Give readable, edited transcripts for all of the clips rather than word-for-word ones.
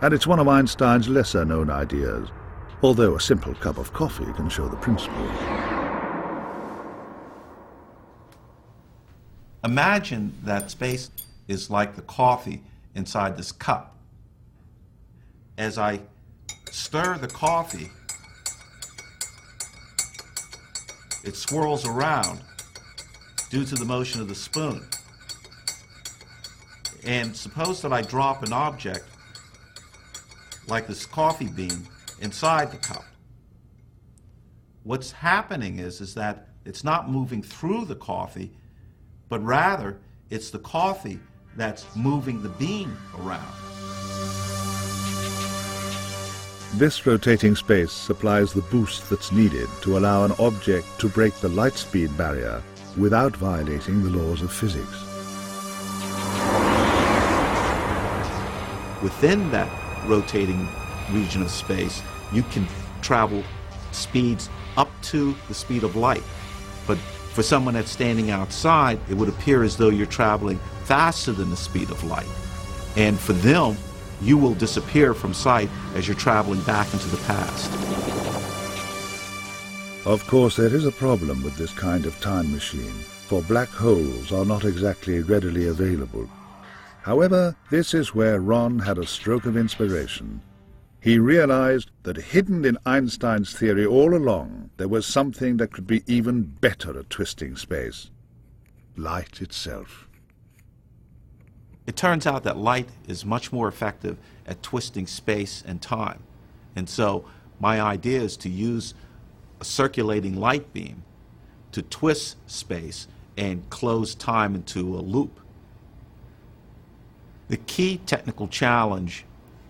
and it's one of Einstein's lesser-known ideas, although a simple cup of coffee can show the principles. Imagine that space is like the coffee inside this cup. As I stir the coffee, it swirls around due to the motion of the spoon. And suppose that I drop an object like this coffee bean inside the cup. What's happening is that it's not moving through the coffee, but rather it's the coffee that's moving the bean around. This rotating space supplies the boost that's needed to allow an object to break the light speed barrier without violating the laws of physics. Within that rotating region of space, you can travel speeds up to the speed of light. But for someone that's standing outside, it would appear as though you're traveling faster than the speed of light. And for them, you will disappear from sight as you're traveling back into the past. Of course, there is a problem with this kind of time machine, for black holes are not exactly readily available. However, this is where Ron had a stroke of inspiration. He realized that hidden in Einstein's theory all along, there was something that could be even better at twisting space: light itself. It turns out that light is much more effective at twisting space and time. And so my idea is to use a circulating light beam to twist space and close time into a loop. The key technical challenge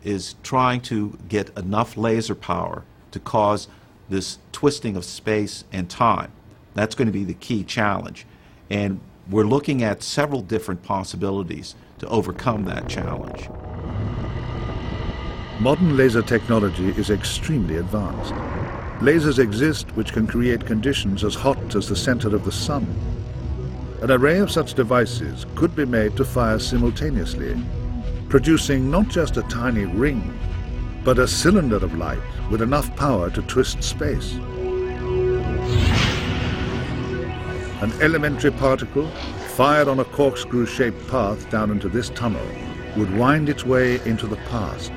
is trying to get enough laser power to cause this twisting of space and time. That's going to be the key challenge. And we're looking at several different possibilities to overcome that challenge. Modern laser technology is extremely advanced. Lasers exist which can create conditions as hot as the center of the sun. An array of such devices could be made to fire simultaneously, producing not just a tiny ring, but a cylinder of light with enough power to twist space. An elementary particle, fired on a corkscrew-shaped path down into this tunnel, would wind its way into the past.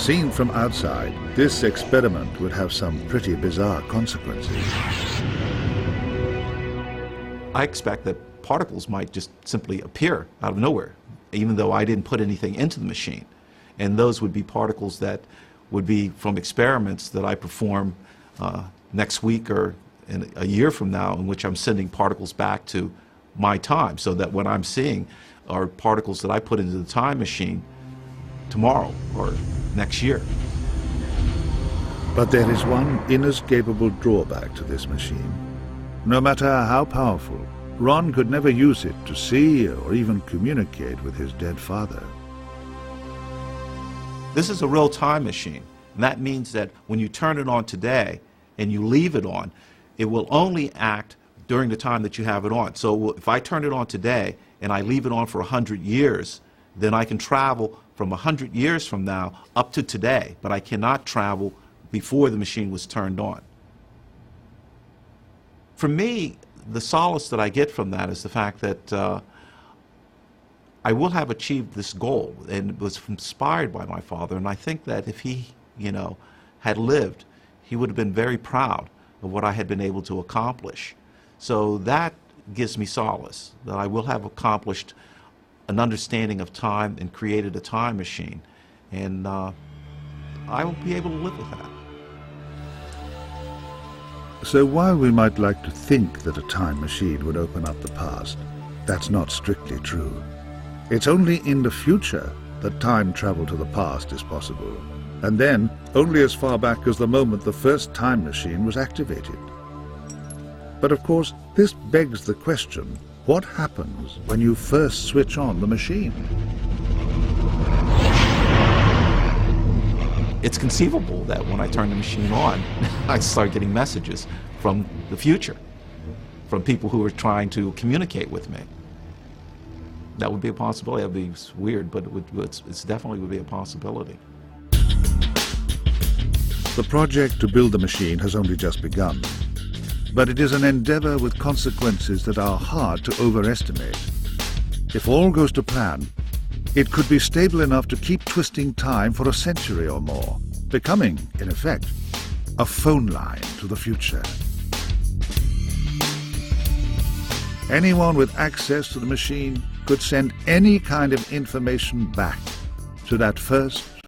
Seen from outside, this experiment would have some pretty bizarre consequences. I expect that particles might just simply appear out of nowhere, even though I didn't put anything into the machine. And those would be particles that would be from experiments that I perform next week or in a year from now, in which I'm sending particles back to my time, so that what I'm seeing are particles that I put into the time machine tomorrow or next year. But there is one inescapable drawback to this machine. No matter how powerful, Ron could never use it to see or even communicate with his dead father. This is a real time machine, and that means that when you turn it on today and you leave it on, it will only act during the time that you have it on. So if I turn it on today and I leave it on for 100 years, then I can travel from 100 years from now up to today, but I cannot travel before the machine was turned on. For me, the solace that I get from that is the fact that I will have achieved this goal, and it was inspired by my father, and I think that if he, had lived, he would have been very proud of what I had been able to accomplish. So that gives me solace, that I will have accomplished an understanding of time and created a time machine, and I will be able to live with that. So while we might like to think that a time machine would open up the past, that's not strictly true. It's only in the future that time travel to the past is possible, and then only as far back as the moment the first time machine was activated. But of course, this begs the question, what happens when you first switch on the machine? It's conceivable that when I turn the machine on, I start getting messages from the future, from people who are trying to communicate with me. That would be a possibility. That would be weird, but it's definitely would be a possibility. The project to build the machine has only just begun, but it is an endeavor with consequences that are hard to overestimate. If all goes to plan, it could be stable enough to keep twisting time for a century or more, becoming, in effect, a phone line to the future. Anyone with access to the machine could send any kind of information back to that first